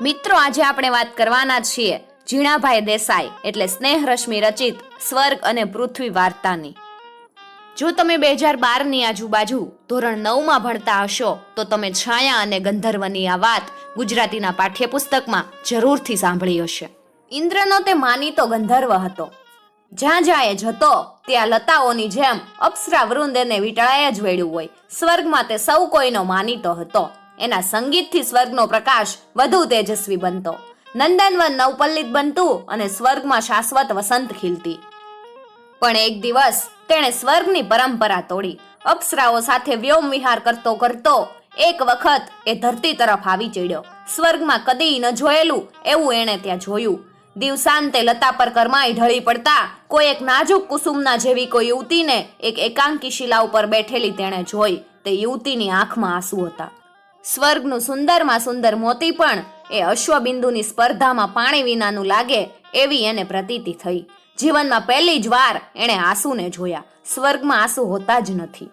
મિત્રો, આજે આપણે વાત કરવાના છીએ ઝીણાભાઈ દેસાઈ એટલે સ્નેહરશ્મિ રચિત સ્વર્ગ અને પૃથ્વી વાર્તાની. જો તમે 2012ની આજુબાજુ ધોરણ 9માં ભણતા હશો તો તમે છાયા અને ગંધર્વની આ વાત ગુજરાતીના પાઠ્યપુસ્તકમાં જરૂરથી સાંભળી હશે. ઇન્દ્રનો તે માનીતો ગંધર્વ હતો. જ્યાં જ્યાં એ જતો ત્યાં લતાઓની જેમ અપ્સરા વૃંદ એને વીંટળાએ જ વેળ્યું હોય. સ્વર્ગમાં તે સૌ કોઈનો માનીતો હતો. એના સંગીતથી સ્વર્ગનો પ્રકાશ વધુ તેજસ્વી બનતો, નંદનવન નવપલ્લિત બનતું અને સ્વર્ગમાં શાશ્વત વસંત ખીલતી. પણ એક દિવસ તેણે સ્વર્ગની પરંપરા તોડી. અપ્સરાઓ સાથે વ્યોમ વિહાર કરતો કરતો એક વખત એ ધરતી તરફ આવી ચડ્યો. સ્વર્ગમાં કદી ન જોયેલું એવું એણે ત્યાં જોયું. દિવસાંતે લતા પર કરમાઈ ઢળી પડતા કોઈ એક નાજુક કુસુમના જેવી કોઈ યુવતીને એક એકાંકી શિલા ઉપર બેઠેલી તેણે જોઈ. તે યુવતીની આંખમાં આંસુ હતા. સ્વર્ગનું સુંદરમાં સુંદર મોતી પણ એ અશ્વબિંદુની સ્પર્ધામાં પાણી વિનાનું લાગે એવી એને પ્રતીતિ થઈ. જીવનમાં પહેલી જ વાર એણે આંસુને જોયા. સ્વર્ગમાં આંસુ હોતા જ નથી.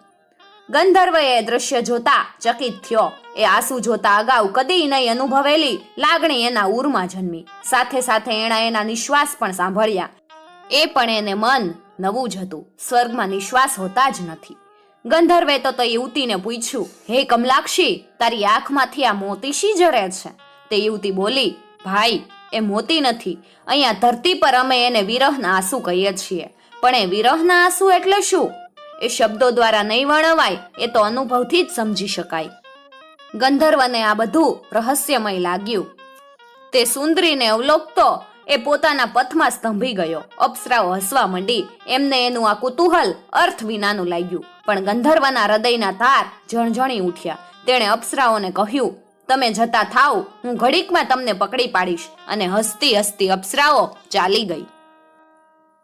ગંધર્વએ એ દ્રશ્ય જોતા ચકિત થયો. એ આંસુ જોતા અગાઉ કદી નહીં અનુભવેલી લાગણી એના ઉરમાં જન્મી. સાથે સાથે એણે એના નિશ્વાસ પણ સાંભળ્યા. એ પણ એને મન નવું જ હતું. સ્વર્ગમાં નિશ્વાસ હોતા જ નથી. ગંધર્વે તો યુવતીને પૂછ્યું, હે કમલાક્ષી, તારી આંખમાંથી આ મોતી શી જરે છે? તે યુવતી બોલી, ભાઈ, એ મોતી નથી. અહીંયા ધરતી પર અમે એને વિરહના આંસુ કહીએ છીએ. પણ એ વિરહના આંસુ એટલે શું? એ શબ્દો દ્વારા નહીં વર્ણવાય, એ તો અનુભવથી જ સમજી શકાય. ગંધર્વને આ બધું રહસ્યમય લાગ્યું. તે સુંદરીને અવલોકતો એ પોતાના પથમાં સ્તંભી ગયો. અપ્સરાઓ હસવા માંડી. એમને એનું આ કુતૂહલ અર્થ વિનાનું લાગ્યું. પણ ગંધર્વના હૃદયના તાર ઝણઝણી ઉઠ્યા. તેણે અપ્સરાઓને કહ્યું, તમે જતા થાવ, હું ઘડીકમાં તમને પકડી પાડીશ. અને હસતી હસતી અપ્સરાઓ ચાલી ગઈ.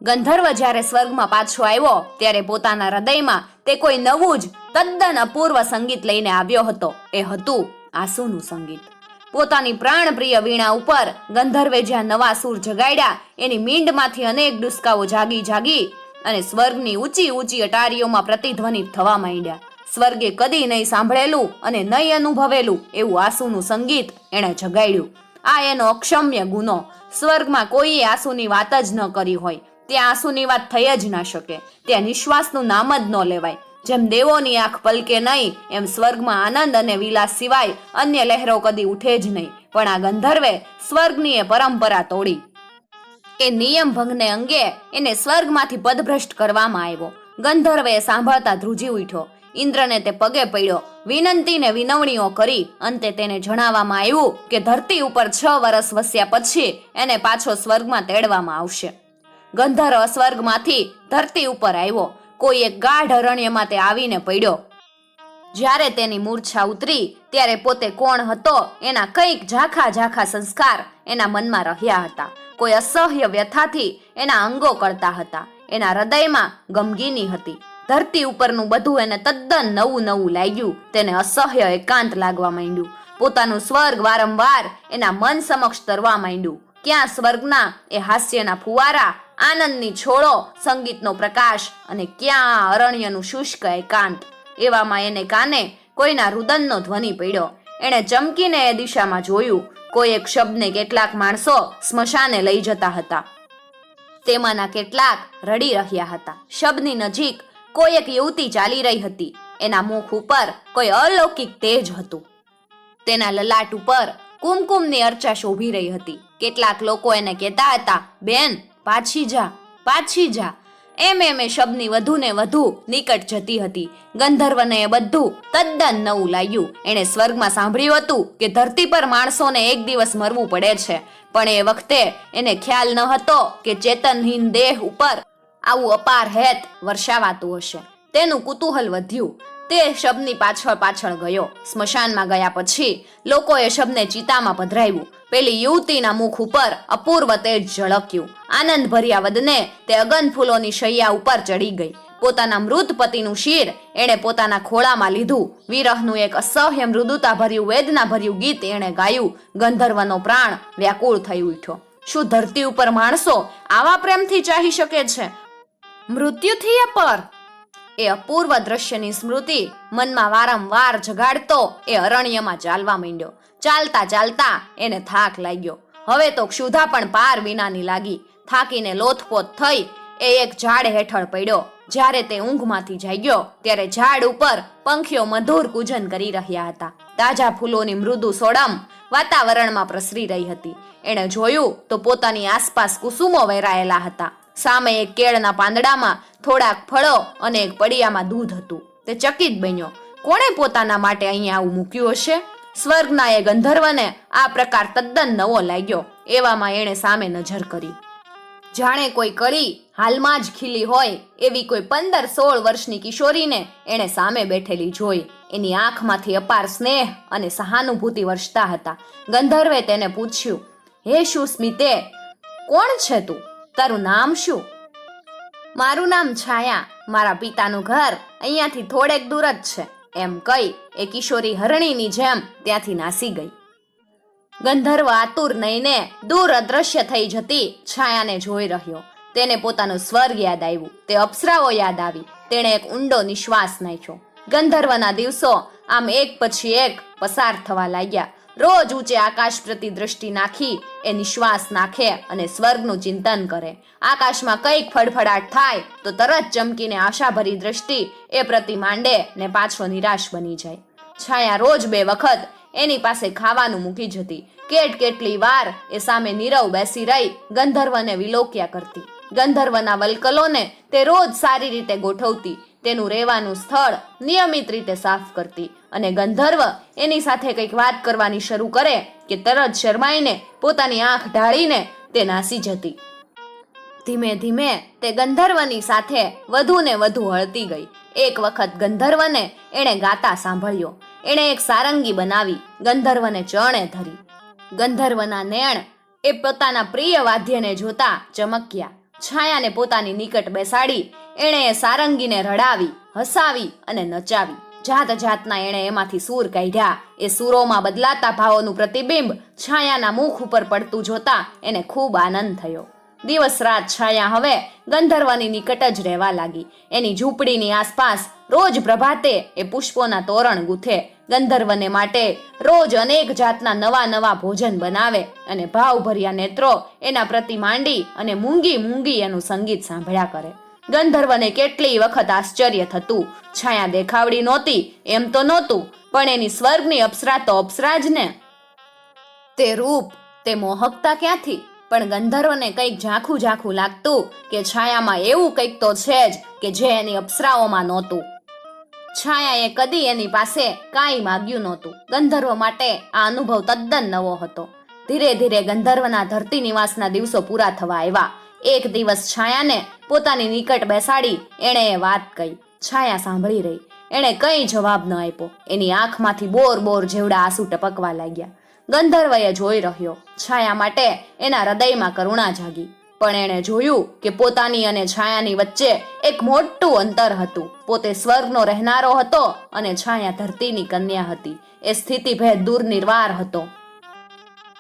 ગંધર્વ જ્યારે સ્વર્ગમાં પાછો આવ્યો ત્યારે પોતાના હૃદયમાં તે કોઈ નવું જ તદ્દન અપૂર્વ સંગીત લઈને આવ્યો હતો. એ હતું આંસુનું સંગીત. પોતાની પ્રાણપ્રિય વીણા ઉપર ગંધર્વે જ્યાં નવા સૂર જગાડ્યા એની મીંડમાંથી અનેક ડુસકાઓ જાગી જાગી અને સ્વર્ગની ઊંચી ઊંચી અટારીઓમાં પ્રતિધ્વનિત થવા માંડ્યા. સ્વર્ગે કદી નહીં સાંભળેલું અને નહીં અનુભવેલું એવું આંસુનું સંગીત એણે જગાડ્યું. આ એનો અક્ષમ્ય ગુનો. સ્વર્ગમાં કોઈએ આંસુની વાત જ ન કરી હોય. ત્યાં આંસુની વાત થઈ જ ના શકે. ત્યાં નિશ્વાસનું નામ જ ન લેવાય. જેમ દેવોની આંખ પલકે નહીં એમ સ્વર્ગમાં આનંદ અને વિલાસ સિવાય અન્ય લહેરો કદી ઉઠે જ નહીં. પણ આ ગંધર્વે સ્વર્ગની એ પરંપરા તોડી. એ નિયમ ભંગને અંગે એને સ્વર્ગમાંથી પદભ્રષ્ટ કરવામાં આવ્યો. ગંધર્વે સાંભળતા ધ્રુજી ઉઠ્યો. ઇન્દ્રને તે પગે પડ્યો. વિનંતીને વિનવણીઓ કરી. અંતે તેને જણાવવામાં આવ્યું કે ધરતી ઉપર 6 વર્ષ વસ્યા પછી એને પાછો સ્વર્ગમાં તેડવામાં આવશે. ગંધર્વ સ્વર્ગમાંથી ધરતી ઉપર આવ્યો. કોઈ એક ગાઢ અરણ્યમાં તે આવીને પડ્યો. જ્યારે તેની મૂર્છા ઉતરી ત્યારે પોતે કોણ હતો એના કંઈક ઝાખા ઝાખા સંસ્કાર એના મનમાં રહ્યા હતા. કોઈ અસહ્ય વ્યથાથી એના અંગો કરતા હતા. એના હૃદયમાં ગમગીની હતી. ધરતી ઉપરનું બધું એને તદ્દન નવું નવું લાગ્યું. તેને અસહ્ય એકાંત લાગવા માંડ્યું. પોતાનું સ્વર્ગ વારંવાર એના મન સમક્ષ તરવા માંડ્યું. ક્યાં સ્વર્ગના એ હાસ્યના ફુવારા, આનંદની છોડો, સંગીતનો પ્રકાશ અને ક્યાં અરણ્યનું શુષ્ક એકાંત. એવામાં એને કાને કોઈના રુદનનો ધ્વનિ પડ્યો. એણે ચમકીને એ દિશામાં જોયું. કોઈ એક શબ્દને કેટલાક માણસો સ્મશાને લઈ જતા હતા. તેમાંના કેટલાક રડી રહ્યા હતા. શબ્દની નજીક કોઈ એક યુવતી ચાલી રહી હતી. એના મુખ ઉપર કોઈ અલૌકિક તેજ હતું. તેના લલાટ ઉપર કુમકુમની અર્ચા શોભી રહી હતી. કેટલાક લોકો એને કહેતા હતા, બેન, પાછી જા, પાછી જા. એમ એ શબ્દની વધુ ને વધુ નિકટ જતી હતી. ગંધર્વને એ બધું તદ્દન નવું લાગ્યું. એણે સ્વર્ગમાં સાંભળ્યું હતું કે ધરતી પર માણસોને એક દિવસ મરવું પડે છે. પણ એ વખતે એને ખ્યાલ ન હતો કે ચેતનહીન દેહ ઉપર આવું અપાર હેત વર્ષાવાતું હશે. તેનું કુતૂહલ વધ્યું. તે શબની પાછળ ગયો. સ્મશાનમાં ગયા પછી લોકોએ શબને ચિતામાં પધરાવ્યું. પેલી યુવતીના મુખ ઉપર અપૂર્વ તેજ ઝળક્યું. આનંદ ભર્યા વદને તે અગન ફૂલોની શૈયા ઉપર ચડી ગઈ. પોતાના મૃત પતિનું શિર એણે પોતાના ખોળામાં લીધું. વિરહનું એક અસહ્ય મૃદુતા ભર્યું, વેદના ભર્યું ગીત એણે ગાયું. ગંધર્વનો પ્રાણ વ્યાકુળ થઈ ઉઠ્યો. શું ધરતી ઉપર માણસો આવા પ્રેમથી ચાહી શકે છે? મૃત્યુથી એ પર એ અપૂર્વ દ્રશ્યની સ્મૃતિ મનમાં વારંવાર જગાડતો એ અરણ્યમાં ચાલવા માંડ્યો. ચાલતા ચાલતા એને થાક લાગ્યો. હવે તો ક્ષુધા પણ પાર વિનાની લાગી. થાકીને લોથપોથ થઈ એ એક ઝાડ હેઠળ પડ્યો. જ્યારે તે ઊંઘમાંથી જાગ્યો ત્યારે ઝાડ ઉપર પંખીઓ મધુર કૂજન કરી રહ્યા હતા. તાજા ફૂલોની મૃદુ સોડમ વાતાવરણમાં પ્રસરી રહી હતી. એણે જોયું તો પોતાની આસપાસ કુસુમો વેરાયેલા હતા. સામે એક કેળના પાંદડામાં થોડાક ફળો અને એક પડિયામાં દૂધ હતું. તે ચકિત બન્યો. કોણે પોતાના માટે અહીંયા આવું મૂક્યું હશે? સ્વર્ગના એ ગંધર્વને આ પ્રકાર તદ્દન નવો લાગ્યો. એવામાં એણે સામે નજર કરી. જાણે કોઈ કળી હાલમાં જ ખીલી હોય એવી કોઈ 15-16 વર્ષની કિશોરીને એણે સામે બેઠેલી જોઈ. એની આંખમાંથી અપાર સ્નેહ અને સહાનુભૂતિ વર્ષતા હતા. ગંધર્વે તેને પૂછ્યું, હે શું સ્મિતે, કોણ છે તું? તારું નામ શું? મારું નામ છાયા. મારા પિતાનું ઘર અહીંયાથી થોડેક દૂર જ છે. એમ કહી એ કિશોરી હરણીની જેમ ત્યાંથી નાસી ગઈ. ગંધર્વ આતુર નઈને દૂર અદ્રશ્ય થઈ જતી છાયાને જોઈ રહ્યો. તેને પોતાનું સ્વર્ગ યાદ આવ્યું. તે અપ્સરાઓ યાદ આવી. તેણે એક ઊંડો નિશ્વાસ નાખ્યો. ગંધર્વના દિવસો આમ એક પછી એક પસાર થવા લાગ્યા. રોજ ઊંચે આકાશ પ્રતિ દ્રષ્ટિ નાખી એ નિશ્વાસ નાખે અને સ્વર્ગનું ચિંતન કરે. આકાશમાં કંઈક ફડફડાટ થાય તો તરત ચમકીને આશાભરી દ્રષ્ટિ એ પ્રતિ માંડે ને પાછો નિરાશ બની જાય. છાયા રોજ 2 વખત એની પાસે ખાવાનું મૂકી જતી. કેટલી વાર એ સામે નીરવ બેસી રહી ગંધર્વને વિલોક્યા કરતી. ગંધર્વના વલ્કલોને તે રોજ સારી રીતે ગોઠવતી. તેનું રહેવાનું સ્થળ નિયમિત રીતે સાફ કરતી અને ગંધર્વ એની સાથે કંઈક વાત કરવાની શરૂ કરે કે તરત શરમાઈને પોતાની આંખ ઢાળીને તે નાસી જતી. ધીમે ધીમે તે ગંધર્વની સાથે વધુ ને વધુ હળતી ગઈ. એક વખત ગંધર્વને એણે ગાતા સાંભળ્યો. એણે એક સારંગી બનાવી ગંધર્વને ચરણે ધરી. ગંધર્વના નેણ એ પોતાના પ્રિય વાદ્યને જોતા ચમક્યા. છાયાને પોતાની નિકટ બેસાડી એણે એ સારંગીને રડાવી, હસાવી અને નચાવી. જાત જાતના એણે એમાંથી સૂર કાઢ્યા. એ સૂરોમાં બદલાતા ભાવોનું પ્રતિબિંબ છાયાના મુખ ઉપર પડતું જોતા એને ખૂબ આનંદ થયો. દિવસ રાત છાયા હવે ગંધર્વની નિકટ જ રહેવા લાગી. એની ઝૂંપડીની આસપાસ રોજ પ્રભાતે એ પુષ્પોના તોરણ ગૂંથે. ગંધર્વને માટે રોજ અનેક જાતના નવા ભોજન બનાવે અને ભાવભર્યા નેત્રો એના પ્રતિ માંડી અને મૂંગી એનું સંગીત સાંભળ્યા કરે. ગંધર્વને કેટલી વખત આશ્ચર્ય થતું. છાયા દેખાવડી નહોતી એમ તો નહોતું, પણ એની સ્વર્ગની અપ્સરા તો અપ્સરા જ ને. તે રૂપ, તે મોહકતા ક્યાંથી? પણ ગંધર્વને કંઈક ઝાંખું લાગતું કે છાયામાં એવું કંઈક તો છે જ કે જે એની અપ્સરાઓમાં નહોતું. છાયાએ કદી એની પાસે કાંઈ માગ્યું નહોતું. ગંધર્વ માટે આ અનુભવ તદ્દન નવો હતો. ધીરે ધીરે ગંધર્વના ધરતી નિવાસના દિવસો પૂરા થવા આવ્યા. એક દિવસ છાયાને પોતાની નિકટ બેસાડી એણે એ વાત કહી. છાયા સાંભળી રહી. એણે કંઈ જવાબ ન આપ્યો. એની આંખમાંથી બોર જેવડા આંસુ ટપકવા લાગ્યા. ગંધર્વએ જોઈ રહ્યો. છાયા માટે એના હૃદયમાં કરુણા જાગી. પણ એણે જોયું કે પોતાની અને છાયાની વચ્ચે એક મોટું અંતર હતું. પોતે સ્વર્ગનો રહેનારો હતો અને છાયા ધરતીની કન્યા હતી. એ સ્થિતિભેદ દૂર નિર્વાર હતો.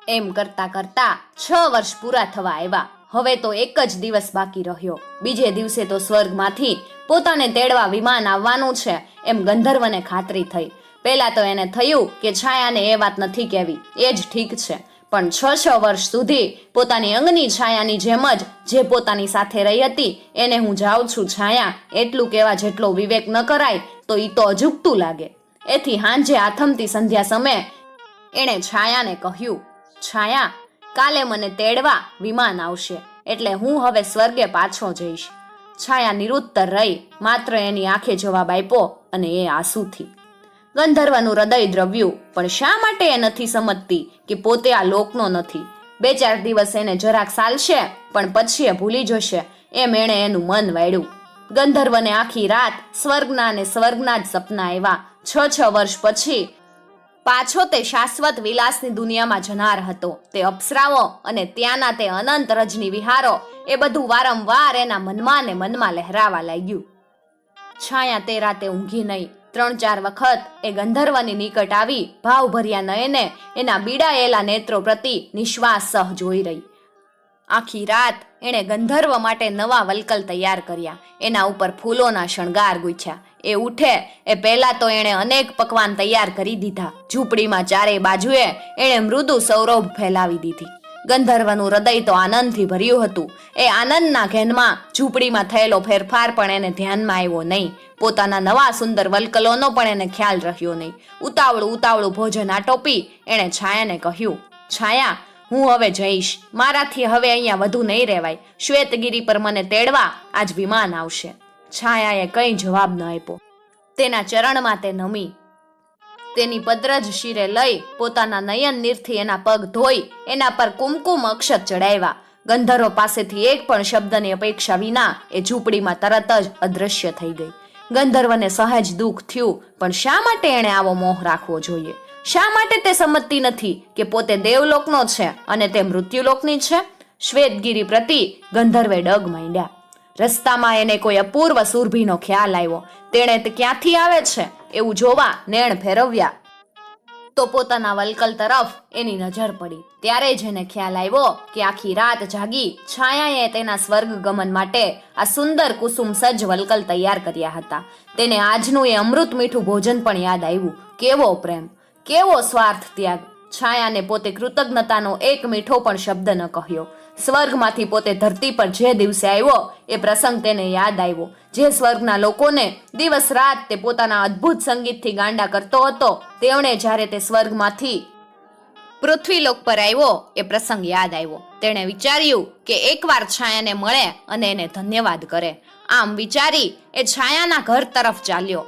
એમ કરતા 6 વર્ષ પૂરા થવા આવ્યા. હવે તો એક જ દિવસ બાકી રહ્યો. બીજે દિવસે તો સ્વર્ગમાંથી પોતાને તેડવા વિમાન આવવાનું છે એમ ગંધર્વને ખાતરી થઈ. પહેલા તો એને થયું કે છાયાને એ વાત નથી કહેવી, એ જ ઠીક છે. પણ 6 વર્ષ સુધી પોતાની અંગની છાયાની જેમ જ જે પોતાની સાથે રહી હતી એને હું જાઉં છું છાયા એટલું કહેવા જેટલો વિવેક ન કરાય તો ઈ તો અજુગતું લાગે. એથી હાંજે આથમતી સંધ્યા સમયે એણે છાયાને કહ્યું, છાયા, કાલે મને તેડવા વિમાન આવશે એટલે હું હવે સ્વર્ગે પાછો જઈશ. છાયા નિરુત્તર રહી. માત્ર એની આંખે જવાબ આપ્યો અને એ આંસુથી. ગંધર્વનું હૃદય દ્રવ્યું. પણ શા માટે એ નથી સમજતી કે પોતે આ લોકનો નથી? 2-4 દિવસ એને જરાક સાલશે પણ પછી એ ભૂલી જશે એમ એણે એનું મન વાળ્યું. ગંધર્વને આખી રાત સ્વર્ગના જ સપના આવ્યા. 6 વર્ષ પછી પાછો તે શાશ્વત વિલાસની દુનિયામાં જનાર હતો. તે અપ્સરાઓ અને ત્યાંના તે અનંત રજની વિહારો એ બધું વારંવાર એના મનમાં લહેરાવા લાગ્યું. છાયા તે રાતે ઊંઘી નહીં. 3-4 વખત એ ગંધર્વની નિકટ આવી ભાવભર્યા નયને એના બીડાયેલા નેત્રો પ્રતિ નિશ્વાસ સહ જોઈ રહી. આખી રાત એણે ગંધર્વ માટે નવા વલ્કલ તૈયાર કર્યા. એના ઉપર ફૂલોના શણગાર ગૂંથ્યા. એ ઉઠે એ પહેલા તો એણે અનેક પકવાન તૈયાર કરી દીધા. ઝૂંપડીમાં ચારેય બાજુએ એણે મૃદુ સૌરભ ફેલાવી દીધી. ગંધર્વનું હૃદય તો આનંદથી ભર્યું હતું. એ આનંદના ઘેનમાં ઝૂંપડીમાં થયેલો ફેરફાર પણ એને ધ્યાનમાં આવ્યો નહીં. પોતાના નવા સુંદર વલ્કલોનો પણ એને ખ્યાલ રહ્યો નહીં. ઉતાવળું ભોજન આટોપી એણે છાયાને કહ્યું, છાયા, હું હવે જઈશ. મારાથી હવે અહીંયા વધુ નહીં રહેવાય. શ્વેતગીરી પર મને તેડવા આજ વિમાન આવશે. છાયાએ કંઈ જવાબ ન આપ્યો. તેના ચરણમાં તે નમી. તેની પદ્રજ શિરે લઈ પોતાના નયન નીરથી એના પગ ધોઈ એના પર કુમકુમ અક્ષત ચડાવ્યા. ગંધર્વ પાસેથી એક પણ શબ્દની અપેક્ષા વિના એ ઝૂંપડીમાં તરત જ અદૃશ્ય થઈ ગઈ. ગંધર્વને સહેજ દુઃખ થયું, પણ શા માટે એણે આવો મોહ રાખવો જોઈએ? શા માટે તે સમજતી નથી કે પોતે દેવલોકનો છે અને તે મૃત્યુલોકની છે? શ્વેતગીરી પ્રતિ ગંધર્વે ડગ માંડ્યા. રસ્તામાં એને કોઈ અપૂર્વ સુરભીનો ખ્યાલ આવ્યો. તેણે તે ક્યાંથી આવે છે એવું જોવા નેણ ફેરવ્યા તો પોતાના વલ્કલ તરફ એની નજર પડી. ત્યારે જ એને ખ્યાલ આવ્યો કે આખી રાત જાગી છાયાએ તેના સ્વર્ગ ગમન માટે આ સુંદર કુસુમ સજ્જ વલ્કલ તૈયાર કર્યા હતા. તેને આજનું એ અમૃત મીઠું ભોજન પણ યાદ આવ્યું. કેવો પ્રેમ, કેવો સ્વાર્થ ત્યાગ! છાયાને પોતે કૃતજ્ઞતાનો એક મીઠો પણ શબ્દ ન કહ્યો. સ્વર્ગમાંથી પોતે ધરતી પર જે દિવસે આવ્યો એ પ્રસંગ તેને યાદ આવ્યો. જે સ્વર્ગના લોકોને દિવસ રાત તે પોતાના અદ્ભુત સંગીતથી ગાંડા કરતો હતો, તેમણે જ્યારે તે સ્વર્ગમાંથી પૃથ્વીલોક પર આવ્યો એ પ્રસંગ યાદ આવ્યો. તેણે વિચાર્યું કે એકવાર છાયાને મળે અને એને ધન્યવાદ કરે. આમ વિચારી એ છાયાના ઘર તરફ ચાલ્યો.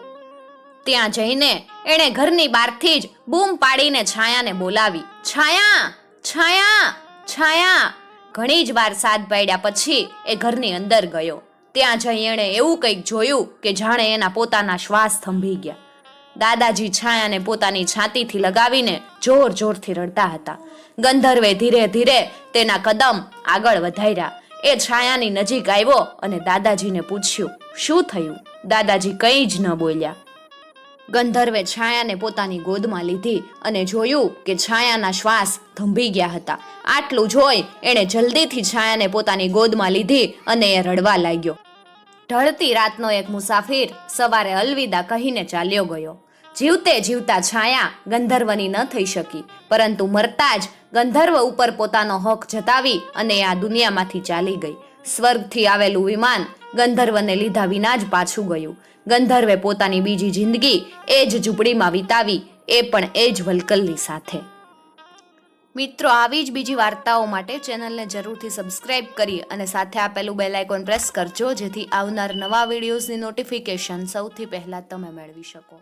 ત્યાં જઈને એણે ઘરની બહારથી જ બૂમ પાડીને છાયાને બોલાવી, છાયા, છાયા, છાયા. ઘણી જ વાર સાદ પાડ્યા પછી એ ઘરની અંદર ગયો. ત્યાં જઈ એણે એવું કંઈક જોયું કે જાણે એના પોતાના શ્વાસ થંભી ગયા. દાદાજી છાયાને પોતાની છાતીથી લગાવીને જોર જોરથી રડતા હતા. ગંધર્વે ધીરે ધીરે તેના કદમ આગળ વધાર્યા. એ છાયાની નજીક આવ્યો અને દાદાજીને પૂછ્યું, શું થયું? દાદાજી કંઈ જ ન બોલ્યા. ગંધર્વે છાયાને પોતાની ગોદમાં લીધી અને જોયું કે છાયાના શ્વાસ થંભી ગયા હતા. આટલું જોઈ એણે જલ્દીથી છાયાને પોતાની ગોદમાં લીધી અને એ રડવા લાગ્યો. ઢળતી રાતનો એક મુસાફિર સવારે અલવિદા કહીને ચાલ્યો ગયો. જીવતે જીવતા છાયા ગંધર્વની ન થઈ શકી, પરંતુ મરતા જ ગંધર્વ ઉપર પોતાનો હક જતાવી અને આ દુનિયામાંથી ચાલી ગઈ. સ્વર્ગથી આવેલું વિમાન ગંધર્વને લીધા વિના જ પાછું ગયું. ગંધર્વે પોતાની બીજી જિંદગી એ જ ઝૂંપડીમાં વિતાવી, એ પણ એ જ વલ્કલની સાથે. મિત્રો, આવી જ બીજી વાર્તાઓ માટે ચેનલને જરૂરથી સબસ્ક્રાઇબ કરી અને સાથે આપેલું બેલ આઇકોન પ્રેસ કરજો, જેથી આવનાર નવા વિડીયોઝની નોટિફિકેશન સૌથી પહેલા તમે મેળવી શકો.